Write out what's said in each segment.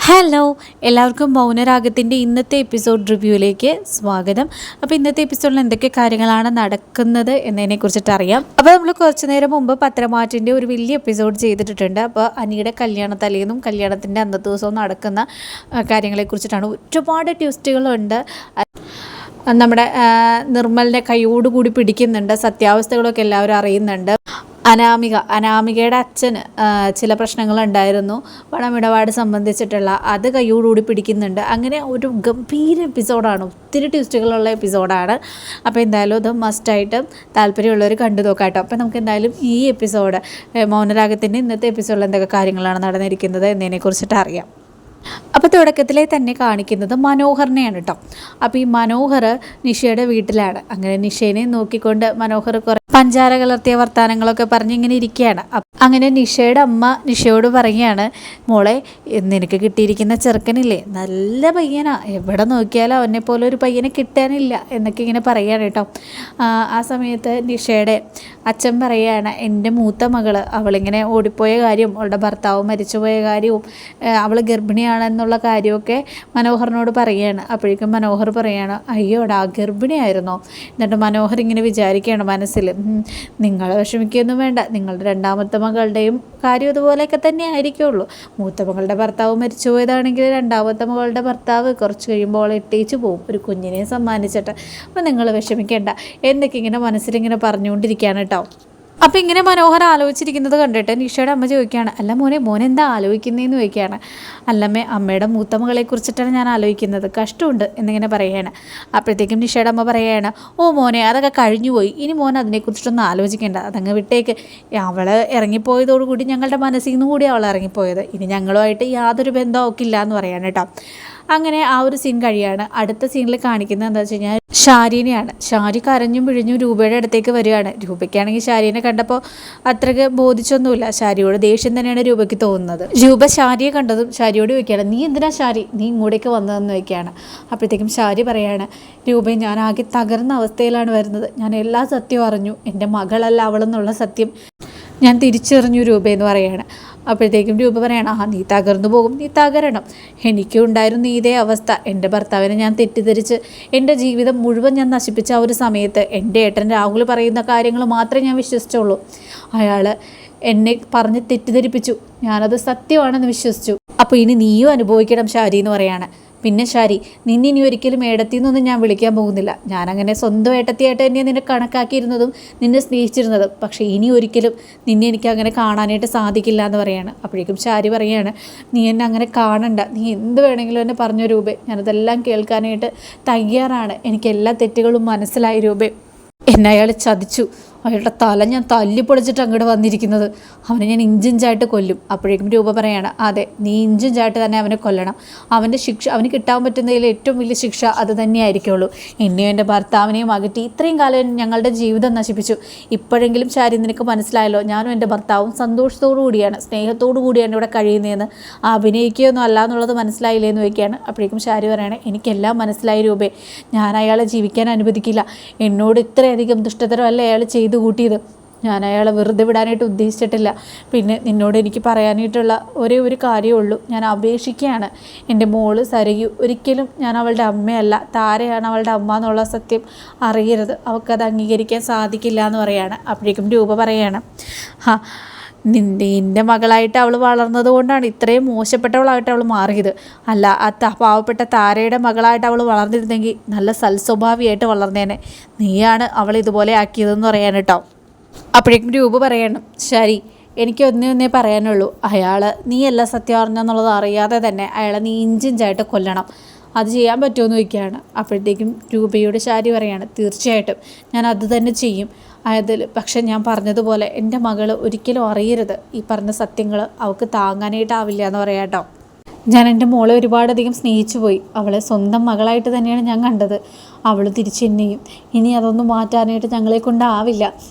Hello, എല്ലാവർക്കും മൗനരാഗത്തിൻ്റെ ഇന്നത്തെ episode റിവ്യൂയിലേക്ക് സ്വാഗതം. അപ്പോൾ ഇന്നത്തെ എപ്പിസോഡിൽ എന്തൊക്കെ കാര്യങ്ങളാണ് നടക്കുന്നത് എന്നതിനെക്കുറിച്ചിട്ട് അറിയാം. അപ്പോൾ നമ്മൾ കുറച്ച് നേരം മുമ്പ് പത്രമാറ്റിൻ്റെ ഒരു വലിയ എപ്പിസോഡ് ചെയ്തിട്ടുണ്ട്. അപ്പോൾ അനിയുടെ കല്യാണ തലേന്നും കല്യാണത്തിൻ്റെ അന്നത്തെ ദിവസവും നടക്കുന്ന കാര്യങ്ങളെക്കുറിച്ചിട്ടാണ്. ഒരുപാട് ട്വിസ്റ്റുകളുണ്ട്. നമ്മുടെ നിർമ്മലിനെ കൈയോടുകൂടി പിടിക്കുന്നുണ്ട്. സത്യാവസ്ഥകളൊക്കെ എല്ലാവരും അറിയുന്നുണ്ട്. അനാമികയുടെ അച്ഛന് ചില പ്രശ്നങ്ങളുണ്ടായിരുന്നു, പണമിടപാട് സംബന്ധിച്ചിട്ടുള്ള, അത് കൈയോടുകൂടി പിടിക്കുന്നുണ്ട്. അങ്ങനെ ഒരു ഗംഭീര എപ്പിസോഡാണ്, ഒത്തിരി ട്വിസ്റ്റുകളുള്ള എപ്പിസോഡാണ്. അപ്പോൾ എന്തായാലും അത് മസ്റ്റായിട്ട് താല്പര്യമുള്ളവർ കണ്ടു നോക്കാം കേട്ടോ. അപ്പോൾ നമുക്ക് എന്തായാലും ഈ എപ്പിസോഡ് മൗനരാഗത്തിൻ്റെ ഇന്നത്തെ എപ്പിസോഡിൽ എന്തൊക്കെ കാര്യങ്ങളാണ് നടന്നിരിക്കുന്നത് എന്നതിനെക്കുറിച്ചിട്ട് അറിയാം. അപ്പോൾ തുടക്കത്തിലെ തന്നെ കാണിക്കുന്നത് മനോഹറിനെയാണ് കേട്ടോ. അപ്പോൾ ഈ മനോഹർ നിഷയുടെ വീട്ടിലാണ്. അങ്ങനെ നിഷേനെ നോക്കിക്കൊണ്ട് മനോഹർ കുറേ പഞ്ചാര കലർത്തിയ വർത്തമാനങ്ങളൊക്കെ പറഞ്ഞ് ഇങ്ങനെ ഇരിക്കുകയാണ്. അങ്ങനെ നിഷയുടെ അമ്മ നിഷയോട് പറയുകയാണ്, മോളെ നിനക്ക് കിട്ടിയിരിക്കുന്ന ചെറുക്കനില്ലേ, നല്ല പയ്യനാ, എവിടെ നോക്കിയാലും അവനെ പോലെ ഒരു പയ്യനെ കിട്ടാനില്ല എന്നൊക്കെ ഇങ്ങനെ പറയുകയാണ് കേട്ടോ. ആ സമയത്ത് നിഷയുടെ അച്ഛൻ പറയുകയാണ്, എൻ്റെ മൂത്ത മകള് അവളിങ്ങനെ ഓടിപ്പോയ കാര്യവും അവളുടെ ഭർത്താവ് മരിച്ചുപോയ കാര്യവും അവൾ ഗർഭിണിയാണെന്നുള്ള കാര്യമൊക്കെ മനോഹറിനോട് പറയുകയാണ്. അപ്പോഴേക്കും മനോഹർ പറയുകയാണ്, അയ്യോടാ ഗർഭിണിയായിരുന്നോ? എന്നിട്ട് മനോഹർ ഇങ്ങനെ വിചാരിക്കുകയാണ് മനസ്സിൽ, നിങ്ങൾ വിഷമിക്കുകയൊന്നും വേണ്ട, നിങ്ങളുടെ രണ്ടാമത്തെ മകളുടെയും കാര്യം ഇതുപോലെയൊക്കെ തന്നെ ആയിരിക്കുള്ളൂ. മൂത്ത മകളുടെ ഭർത്താവ് മരിച്ചു പോയതാണെങ്കിൽ രണ്ടാമത്തെ മകളുടെ ഭർത്താവ് കുറച്ച് കഴിയുമ്പോൾ അവളെ ഇട്ടേച്ച് പോകും, ഒരു കുഞ്ഞിനെ സമ്മാനിച്ചിട്ട്. അപ്പോൾ നിങ്ങൾ വിഷമിക്കേണ്ട എന്നൊക്കെ ഇങ്ങനെ മനസ്സിലിങ്ങനെ പറഞ്ഞുകൊണ്ടിരിക്കുകയാണ് കേട്ടോ. അപ്പോൾ ഇങ്ങനെ മനോഹർ ആലോചിച്ചിരിക്കുന്നത് കണ്ടിട്ട് നിഷയുടെ അമ്മ ചോദിക്കുകയാണ്, അല്ല മോനെ എന്താ ആലോചിക്കുന്നതെന്ന് ചോദിക്കുകയാണ്. അല്ലമ്മേ, അമ്മയുടെ മൂത്ത മകളെ കുറിച്ചിട്ടാണ് ഞാൻ ആലോചിക്കുന്നത്, കഷ്ടമുണ്ട് എന്നിങ്ങനെ പറയുകയാണ്. അപ്പോഴത്തേക്കും നിഷയുടെ അമ്മ പറയുകയാണ്, ഓ മോനെ അതൊക്കെ കഴിഞ്ഞുപോയി, ഇനി മോൻ അതിനെക്കുറിച്ചിട്ടൊന്നും ആലോചിക്കേണ്ട, അതങ്ങ് വിട്ടേക്ക്. അവൾ ഇറങ്ങിപ്പോയതോടുകൂടി ഞങ്ങളുടെ മനസ്സിൽ നിന്നും കൂടി അവൾ ഇറങ്ങിപ്പോയത്, ഇനി ഞങ്ങളുമായിട്ട് യാതൊരു ബന്ധവും അവൾക്കില്ല എന്ന് പറയാണ് കേട്ടോ. അങ്ങനെ ആ ഒരു സീൻ കഴിയാണ്. അടുത്ത സീനിൽ കാണിക്കുന്നത് എന്താ വെച്ച് കഴിഞ്ഞാൽ ഷാരീനെയാണ്. ഷാരി കരഞ്ഞും പിഴിഞ്ഞും രൂപയുടെ അടുത്തേക്ക് വരികയാണ്. രൂപയ്ക്കാണെങ്കിൽ ഷാരീനെ കണ്ടപ്പോൾ അത്രയ്ക്ക് ബോധിച്ചൊന്നുമില്ല. ഷാരിയോട് ദേഷ്യം തന്നെയാണ് രൂപയ്ക്ക് തോന്നുന്നത്. രൂപ ഷാരിയെ കണ്ടതും ഷാരിയോട് ചോദിക്കുകയാണ്, നീ എന്തിനാ ഷാരി നീ ഇങ്ങോട്ടേക്ക് വന്നതെന്ന് ചോദിക്കുകയാണ്. അപ്പോഴത്തേക്കും ഷാരി പറയാണ്, രൂപയെ ഞാൻ ആകെ തകർന്ന അവസ്ഥയിലാണ് വരുന്നത്, ഞാൻ എല്ലാ സത്യവും അറിഞ്ഞു, എൻ്റെ മകളല്ല അവളെന്നുള്ള സത്യം ഞാൻ തിരിച്ചറിഞ്ഞു രൂപയെന്ന് പറയുകയാണ്. അപ്പോഴത്തേക്കും രൂപ പറയണം, നീ തകർന്നു പോകും, നീ തകരണം, എനിക്കും ഉണ്ടായിരുന്നു ഇതേ അവസ്ഥ. എൻ്റെ ഭർത്താവിനെ ഞാൻ തെറ്റിദ്ധരിച്ച് എൻ്റെ ജീവിതം മുഴുവൻ ഞാൻ നശിപ്പിച്ച ആ ഒരു സമയത്ത് എൻ്റെ ഏട്ടൻ രാഹുൽ പറയുന്ന കാര്യങ്ങൾ മാത്രമേ ഞാൻ വിശ്വസിച്ചുള്ളൂ. അയാൾ എന്നെ പറഞ്ഞ് തെറ്റിദ്ധരിപ്പിച്ചു, ഞാനത് സത്യമാണെന്ന് വിശ്വസിച്ചു. അപ്പോൾ ഇനി നീയും അനുഭവിക്കണം ഷാരി എന്ന് പറയാണ്. പിന്നെ ഷാരി, നിന്നെ ഇനി ഒരിക്കലും ഏടത്തിന്നൊന്നും ഞാൻ വിളിക്കാൻ പോകുന്നില്ല, ഞാനങ്ങനെ സ്വന്തം ഏട്ടത്തിയായിട്ട് തന്നെ നിന്നെ കണക്കാക്കിയിരുന്നതും നിന്നെ സ്നേഹിച്ചിരുന്നതും, പക്ഷേ ഇനി ഒരിക്കലും നിന്നെ എനിക്ക് അങ്ങനെ കാണാനായിട്ട് സാധിക്കില്ല എന്ന് പറയാണ്. അപ്പോഴേക്കും ഷാരി പറയാണ്, നീ എന്നെ അങ്ങനെ കാണണ്ട, നീ എന്ത് വേണമെങ്കിലും എന്നെ പറഞ്ഞു രൂപേ, ഞാനതെല്ലാം കേൾക്കാനായിട്ട് തയ്യാറാണ്, എനിക്ക് എല്ലാ തെറ്റുകളും മനസ്സിലായി രൂപേ, എന്നെ അയാൾ ചതിച്ചു, അയാളുടെ തല ഞാൻ തല്ലിപ്പൊളിച്ചിട്ട് അങ്ങോട്ട് വന്നിരിക്കുന്നത്, അവനെ ഞാൻ ഇഞ്ചിഞ്ചായിട്ട് കൊല്ലും. അപ്പോഴേക്കും രൂപ പറയാണ്, അതെ നീ ഇഞ്ചിഞ്ചായിട്ട് തന്നെ അവനെ കൊല്ലണം, അവൻ്റെ ശിക്ഷ അവന് കിട്ടാൻ പറ്റുന്നതിൽ ഏറ്റവും വലിയ ശിക്ഷ അത് തന്നെയായിരിക്കുള്ളൂ. എന്നെയും എൻ്റെ ഭർത്താവിനെയും അകറ്റി ഇത്രയും കാലം ഞങ്ങളുടെ ജീവിതം നശിപ്പിച്ചു, ഇപ്പോഴെങ്കിലും ഷാരി നിനക്ക് മനസ്സിലായല്ലോ, ഞാനും എൻ്റെ ഭർത്താവും സന്തോഷത്തോടു കൂടിയാണ് സ്നേഹത്തോടു കൂടിയാണ് ഇവിടെ കഴിയുന്നതെന്ന്, അഭിനയിക്കുകയൊന്നും അല്ല എന്നുള്ളത് മനസ്സിലായില്ലേ എന്ന് വയ്ക്കുകയാണ്. അപ്പോഴേക്കും ഷാരി പറയണേ, എനിക്കെല്ലാം മനസ്സിലായി രൂപേ, ഞാൻ അയാളെ ജീവിക്കാൻ അനുവദിക്കില്ല, എന്നോട് ഇത്രയധികം ദുഷ്ടതരമല്ല അയാൾ ചെയ്തു കൂട്ടിയത്, ഞാൻ അയാളെ വെറുതെ വിടാനായിട്ട് ഉദ്ദേശിച്ചിട്ടില്ല. പിന്നെ നിന്നോട് എനിക്ക് പറയാനായിട്ടുള്ള ഒരേ ഒരു കാര്യമുള്ളൂ, ഞാൻ അപേക്ഷിക്കുകയാണ്, എൻ്റെ മോള് സരയു ഒരിക്കലും ഞാൻ അവളുടെ അമ്മയല്ല, താരയാണ് അവളുടെ അമ്മ എന്നുള്ള സത്യം അറിയരുത്, അവൾക്കത് അംഗീകരിക്കാൻ സാധിക്കില്ല എന്ന് പറയാണ്. അപ്പോഴേക്കും രൂപ പറയാണ്, നിൻ്റെ മകളായിട്ട് അവൾ വളർന്നത് കൊണ്ടാണ് ഇത്രയും മോശപ്പെട്ടവളായിട്ട് അവൾ മാറിയത്, അല്ല പാവപ്പെട്ട താരയുടെ മകളായിട്ട് അവൾ വളർന്നിരുന്നെങ്കിൽ നല്ല സൽസ്വഭാവിയായിട്ട് വളർന്നേനെ, നീയാണ് അവൾ ഇതുപോലെ ആക്കിയതെന്ന് പറയാൻ കേട്ടോ. അപ്പോഴേക്കും രൂപ പറയണം, ശരി എനിക്ക് ഒന്നേ പറയാനുള്ളൂ, അയാൾ നീ എല്ലാ സത്യം അറിഞ്ഞെന്നുള്ളത് അറിയാതെ തന്നെ അയാളെ നീ ഇഞ്ചിഞ്ചായിട്ട് കൊല്ലണം, അത് ചെയ്യാൻ പറ്റുമെന്ന് ചോദിക്കുകയാണ്. അപ്പോഴത്തേക്കും രൂപയോട് ശാരി പറയാണ്, തീർച്ചയായിട്ടും ഞാൻ അത് തന്നെ ചെയ്യും, പക്ഷെ ഞാൻ പറഞ്ഞതുപോലെ എൻ്റെ മകൾ ഒരിക്കലും അറിയരുത് ഈ പറഞ്ഞ സത്യങ്ങൾ, അവൾക്ക് താങ്ങാനായിട്ടാവില്ല എന്ന് പറയാം കേട്ടോ. ഞാൻ എൻ്റെ മോളെ ഒരുപാടധികം സ്നേഹിച്ചു പോയി, അവളെ സ്വന്തം മകളായിട്ട് തന്നെയാണ് ഞാൻ കണ്ടത്, അവൾ തിരിച്ചെന്നെയും, ഇനി അതൊന്നും മാറ്റാനായിട്ട് ഞങ്ങളെ കൊണ്ടാവില്ല,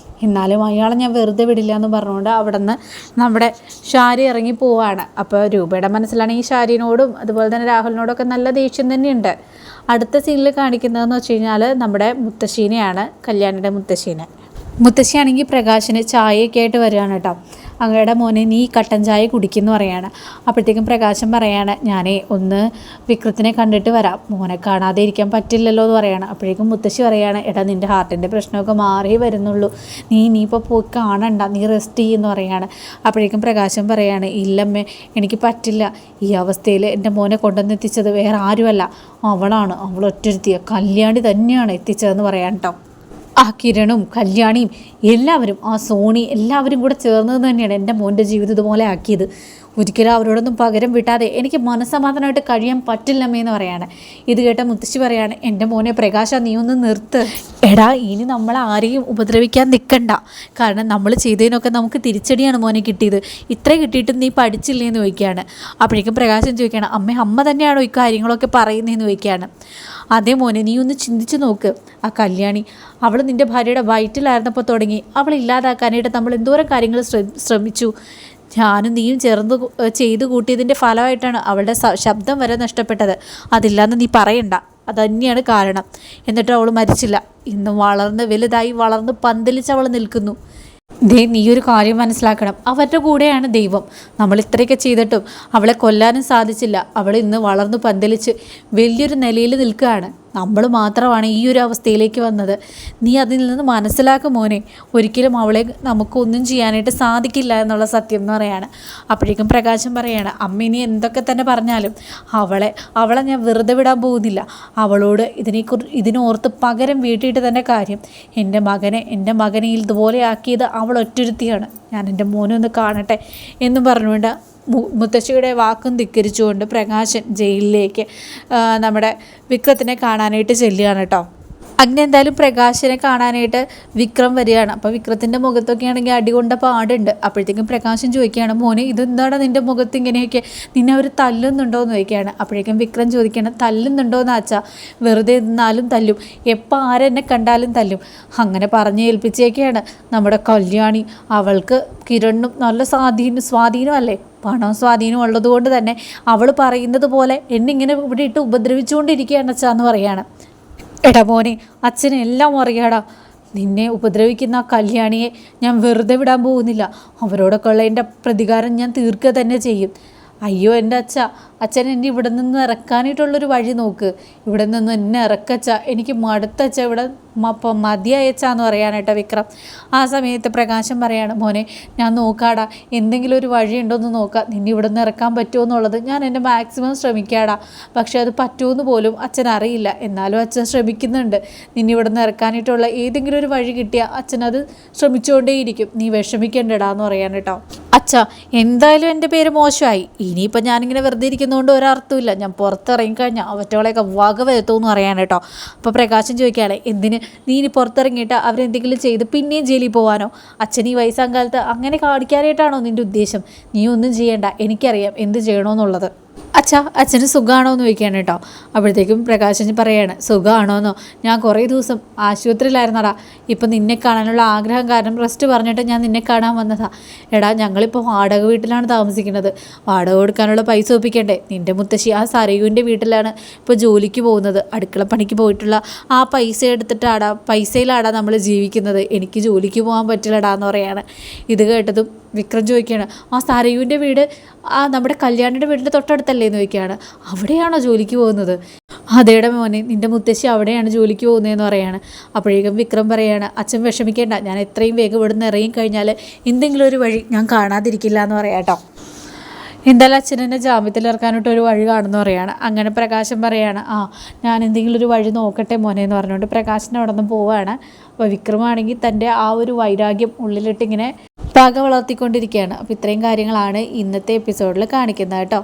എന്നാലും അയാളെ ഞാൻ വെറുതെ വിടില്ല എന്ന് പറഞ്ഞുകൊണ്ട് അവിടെ നിന്ന് നമ്മുടെ ഷാരി ഇറങ്ങി പോവാണ്. അപ്പോൾ രൂപയുടെ മനസ്സിലാണെങ്കിൽ ഷാരിനോടും അതുപോലെ തന്നെ രാഹുലിനോടൊക്കെ നല്ല ദേഷ്യം തന്നെയുണ്ട്. അടുത്ത സീനിൽ കാണിക്കുന്നതെന്ന് വെച്ച് കഴിഞ്ഞാൽ നമ്മുടെ മുത്തശ്ശീനെയാണ്, കല്യാണിയുടെ മുത്തശ്ശീനെ. മുത്തശ്ശിയാണെങ്കിൽ പ്രകാശിന് ചായയൊക്കെ ആയിട്ട് വരികയാണ് കേട്ടോ. അങ്ങയുടെ മോനെ നീ കട്ടൻ ചായ കുടിക്കുമെന്ന് പറയാണ്. അപ്പോഴത്തേക്കും പ്രകാശം പറയാണ് ഞാനേ ഒന്ന് വിക്രത്തിനെ കണ്ടിട്ട് വരാം, മോനെ കാണാതെ ഇരിക്കാൻ പറ്റില്ലല്ലോ എന്ന് പറയാണ്. അപ്പോഴേക്കും മുത്തശ്ശി പറയാണ് എടാ നിൻ്റെ ഹാർട്ടിൻ്റെ പ്രശ്നമൊക്കെ മാറി വരുന്നുള്ളൂ, നീ ഇപ്പോൾ പോയി കാണണ്ട, നീ റെസ്റ്റ് ചെയ്യുമെന്ന് പറയാണ്. അപ്പോഴേക്കും പ്രകാശം പറയാണ് ഇല്ലമ്മേ എനിക്ക് പറ്റില്ല, ഈ അവസ്ഥയിൽ എൻ്റെ മോനെ കൊണ്ടുവന്നെത്തിച്ചത് വേറെ ആരുമല്ല, അവൾ ഒറ്റൊരുത്തിയ കല്യാണി തന്നെയാണ് എത്തിച്ചതെന്ന് പറയാൻ കേട്ടോ. ആ കിരണും കല്യാണിയും എല്ലാവരും ആ സോണി എല്ലാവരും കൂടെ ചേർന്നത് തന്നെയാണ് എൻ്റെ മോൻ്റെ ജീവിതം ഇതുപോലെ ആക്കിയത്. ഒരിക്കലും അവരോടൊന്നും പകരം വിട്ടാതെ എനിക്ക് മനസ്സമാധാനമായിട്ട് കഴിയാൻ പറ്റില്ലമ്മേ എന്ന് പറയാണ്. ഇത് കേട്ട മുത്തശ്ശി പറയാണ് എൻ്റെ മോനെ പ്രകാശ നീ ഒന്ന് നിർത്ത്, എടാ ഇനി നമ്മൾ ആരെയും ഉപദ്രവിക്കാൻ നിൽക്കണ്ട, കാരണം നമ്മൾ ചെയ്തതിനൊക്കെ നമുക്ക് തിരിച്ചടിയാണ് മോനെ കിട്ടിയത്, ഇത്ര കിട്ടിയിട്ടും നീ പഠിച്ചില്ലേന്ന് ചോദിക്കുകയാണ്. അപ്പോഴേക്കും പ്രകാശം ചോദിക്കുകയാണ് അമ്മ തന്നെയാണോ ഈ കാര്യങ്ങളൊക്കെ പറയുന്നതെന്ന് ചോദിക്കുകയാണ്. അതേ മോനെ നീ ഒന്ന് ചിന്തിച്ച് നോക്ക്, ആ കല്യാണി അവൾ നിൻ്റെ ഭാര്യയുടെ വയറ്റിലായിരുന്നപ്പോൾ തുടങ്ങി അവൾ ഇല്ലാതാക്കാനായിട്ട് നമ്മൾ എന്തോരം കാര്യങ്ങൾ ശ്രമിച്ചു, ഞാനും നീയും ചേർന്ന് ചെയ്തു കൂട്ടിയതിൻ്റെ ഫലമായിട്ടാണ് അവളുടെ ശബ്ദം വരെ നഷ്ടപ്പെട്ടത്, അതില്ലാന്ന് നീ പറയണ്ട, അതുതന്നെയാണ് കാരണം. എന്നിട്ട് അവൾ മരിച്ചില്ല, ഇന്ന് വളർന്ന് വലുതായി വളർന്ന് പന്തലിച്ച് അവൾ നിൽക്കുന്നു. നീ ഒരു കാര്യം മനസ്സിലാക്കണം, അവരുടെ കൂടെയാണ് ദൈവം. നമ്മൾ ഇത്രയൊക്കെ ചെയ്തിട്ടും അവളെ കൊല്ലാനും സാധിച്ചില്ല, അവൾ ഇന്ന് വളർന്ന് പന്തലിച്ച് വലിയൊരു നിലയിൽ നിൽക്കുകയാണ്, നമ്മൾ മാത്രമാണ് ഈ ഒരു അവസ്ഥയിലേക്ക് വന്നത്. നീ അതിൽ നിന്ന് മനസ്സിലാക്കും മോനെ, ഒരിക്കലും അവളെ നമുക്കൊന്നും ചെയ്യാനായിട്ട് സാധിക്കില്ല എന്നുള്ള സത്യം എന്ന് പറയാണ്. അപ്പോഴേക്കും പ്രകാശം പറയാണ് അമ്മ ഇനി എന്തൊക്കെ തന്നെ പറഞ്ഞാലും അവളെ ഞാൻ വെറുതെ വിടാൻ പോകുന്നില്ല, അവളോട് ഇതിനോർത്ത് പകരം വീട്ടിയിട്ട് തന്നെ കാര്യം. എൻ്റെ മകനെ ഇതുപോലെ ആക്കിയത് അവൾ ഒറ്റൊരുത്തിയാണ്, ഞാൻ എൻ്റെ മോനെ ഒന്ന് കാണട്ടെ എന്നും പറഞ്ഞുകൊണ്ട് മുത്തശ്ശിയുടെ വാക്കും ധിക്കരിച്ചുകൊണ്ട് പ്രകാശൻ ജയിലിലേക്ക് നമ്മുടെ വിക്രത്തിനെ കാണാനായിട്ട് ചെല്ലുകയാണ് കേട്ടോ. അങ്ങനെ എന്തായാലും പ്രകാശനെ കാണാനായിട്ട് വിക്രം വരികയാണ്. അപ്പോൾ വിക്രത്തിൻ്റെ മുഖത്തൊക്കെ ആണെങ്കിൽ അടികൊണ്ട പാടുണ്ട്. അപ്പോഴത്തേക്കും പ്രകാശൻ ചോദിക്കുകയാണ് മോനെ ഇതെന്താണ് നിൻ്റെ മുഖത്ത് ഇങ്ങനെയൊക്കെ, നിന്നെ അവർ തല്ലുന്നുണ്ടോ എന്ന് ചോദിക്കുകയാണ്. അപ്പോഴേക്കും വിക്രം ചോദിക്കുകയാണ് തല്ലുന്നുണ്ടോയെന്ന് ആച്ചാ, വെറുതെ നിന്നാലും തല്ലും, എപ്പോൾ ആരെന്നെ കണ്ടാലും തല്ലും, അങ്ങനെ പറഞ്ഞ് ഏൽപ്പിച്ചേക്കാണ് നമ്മുടെ കല്യാണി. അവൾക്ക് കിരണിനും നല്ല സ്വാധീനമല്ലേ, പണം സ്വാധീനം ഉള്ളതുകൊണ്ട് തന്നെ അവൾ പറയുന്നത് പോലെ എന്നിങ്ങനെ ഇവിടെ ഇട്ട് ഉപദ്രവിച്ചുകൊണ്ടിരിക്കുകയാണ് അച്ഛാന്ന് പറയാണ്. എടാ മോനെ അച്ഛനെല്ലാം അറിയാടാ, നിന്നെ ഉപദ്രവിക്കുന്ന ആ കല്യാണിയെ ഞാൻ വെറുതെ വിടാൻ പോകുന്നില്ല, അവരോടൊക്കെ ഉള്ള എൻ്റെ പ്രതികാരം ഞാൻ തീർക്കുക തന്നെ ചെയ്യും. അയ്യോ എൻ്റെ അച്ഛൻ എന്നെ ഇവിടെ നിന്ന് ഇറക്കാനായിട്ടുള്ളൊരു വഴി നോക്ക്, ഇവിടെ നിന്ന് എന്നെ ഇറക്കച്ച, എനിക്ക് മടുത്തച്ച, ഇവിടെ മതിയയച്ചാന്ന് പറയാനായിട്ടോ വിക്രം. ആ സമയത്ത് പ്രകാശം പറയാണ് മോനെ ഞാൻ നോക്കാടാ, എന്തെങ്കിലും ഒരു വഴിയുണ്ടോയെന്ന് നോക്കാം, നിന്നെ ഇവിടെ നിന്ന് ഇറക്കാൻ പറ്റുമോ എന്നുള്ളത് ഞാൻ എൻ്റെ മാക്സിമം ശ്രമിക്കാടാ, പക്ഷേ അത് പറ്റുമെന്ന് പോലും അച്ഛൻ അറിയില്ല, എന്നാലും അച്ഛൻ ശ്രമിക്കുന്നുണ്ട്, നിന്നെ ഇവിടെ നിന്ന് ഇറക്കാനായിട്ടുള്ള ഏതെങ്കിലും ഒരു വഴി കിട്ടിയാൽ അച്ഛനത് ശ്രമിച്ചുകൊണ്ടേയിരിക്കും, നീ വിഷമിക്കേണ്ടടാ എന്ന് പറയാൻ കേട്ടോ. അച്ഛാ എന്തായാലും എൻ്റെ പേര് മോശമായി, ഇനിയിപ്പോൾ ഞാനിങ്ങനെ വെറുതെ ഇരിക്കുന്നതുകൊണ്ട് ഒരർത്ഥമില്ല, ഞാൻ പുറത്തിറങ്ങിക്കഴിഞ്ഞാൽ അവറ്റകളെയൊക്കെ വക വരുത്തുമെന്ന് പറയാൻ കേട്ടോ. അപ്പോൾ പ്രകാശം ചോദിക്കുകയാണ് എന്തിന് നീ ഇനി പുറത്തിറങ്ങിയിട്ട് അവരെന്തെങ്കിലും ചെയ്ത് പിന്നെയും ജയിലിൽ പോകാനോ, അച്ഛൻ ഈ വയസ്സാം കാലത്ത് അങ്ങനെ കാണിക്കാനായിട്ടാണോ നിൻ്റെ ഉദ്ദേശം, നീ ഒന്നും ചെയ്യണ്ട, എനിക്കറിയാം എന്ത് ചെയ്യണമെന്നുള്ളത്. അച്ഛന് സുഖമാണോ എന്ന് ചോദിക്കുകയാണ് കേട്ടോ. അപ്പോഴത്തേക്കും പ്രകാശൻ പറയാണ് സുഖമാണോന്നോ, ഞാൻ കുറേ ദിവസം ആശുപത്രിയിലായിരുന്നടാ, ഇപ്പം നിന്നെ കാണാനുള്ള ആഗ്രഹം കാരണം റെസ്റ്റ് പറഞ്ഞിട്ട് ഞാൻ നിന്നെ കാണാൻ വന്നതാ. എടാ ഞങ്ങളിപ്പോൾ വാടക വീട്ടിലാണ് താമസിക്കുന്നത്, വാടക കൊടുക്കാനുള്ള പൈസ ഒപ്പിക്കണ്ടേ, നിൻ്റെ മുത്തശ്ശി ആ സരയുവിൻ്റെ വീട്ടിലാണ് ഇപ്പോൾ ജോലിക്ക് പോകുന്നത്, അടുക്കള പണിക്ക് പോയിട്ടുള്ള ആ പൈസയിലാടാ നമ്മൾ ജീവിക്കുന്നത്, എനിക്ക് ജോലിക്ക് പോകാൻ പറ്റില്ലടാ എന്ന് പറയാണ്. ഇത് കേട്ടതും വിക്രം ചോദിക്കുകയാണ് ആ സരയുവിൻ്റെ വീട് ആ നമ്മുടെ കല്യാണിയുടെ വീടിൻ്റെ തൊട്ടടുത്തല്ലേ എന്ന് ചോദിക്കുകയാണ്. അവിടെയാണോ ജോലിക്ക് പോകുന്നത്? അതേടെ മോനെ നിൻ്റെ മുത്തശ്ശി അവിടെയാണ് ജോലിക്ക് പോകുന്നതെന്ന് പറയാണ്. അപ്പോഴേക്കും വിക്രം പറയാണ് അച്ഛൻ വിഷമിക്കേണ്ട, ഞാൻ എത്രയും വേഗം ഇവിടുന്ന് ഇറങ്ങിക്കഴിഞ്ഞാൽ എന്തെങ്കിലും ഒരു വഴി ഞാൻ കാണാതിരിക്കില്ല എന്ന് പറയാം കേട്ടോ. എന്തായാലും അച്ഛനെന്നെ ജാമ്യത്തിലിറക്കാനായിട്ട് ഒരു വഴി കാണുമെന്ന് പറയാണ്. അങ്ങനെ പ്രകാശം പറയാണ് ഞാൻ എന്തെങ്കിലും ഒരു വഴി നോക്കട്ടെ മോനെ എന്ന് പറഞ്ഞുകൊണ്ട് പ്രകാശിൻ്റെ അവിടെ നിന്ന് പോവുകയാണ്. അപ്പോൾ വിക്രമാണെങ്കിൽ തൻ്റെ ആ ഒരു വൈരാഗ്യം ഉള്ളിലിട്ടിങ്ങനെ പക വളർത്തിക്കൊണ്ടിരിക്കുകയാണ്. അപ്പോൾ ഇത്രയും കാര്യങ്ങളാണ് ഇന്നത്തെ എപ്പിസോഡിൽ കാണിക്കുന്നത് കേട്ടോ.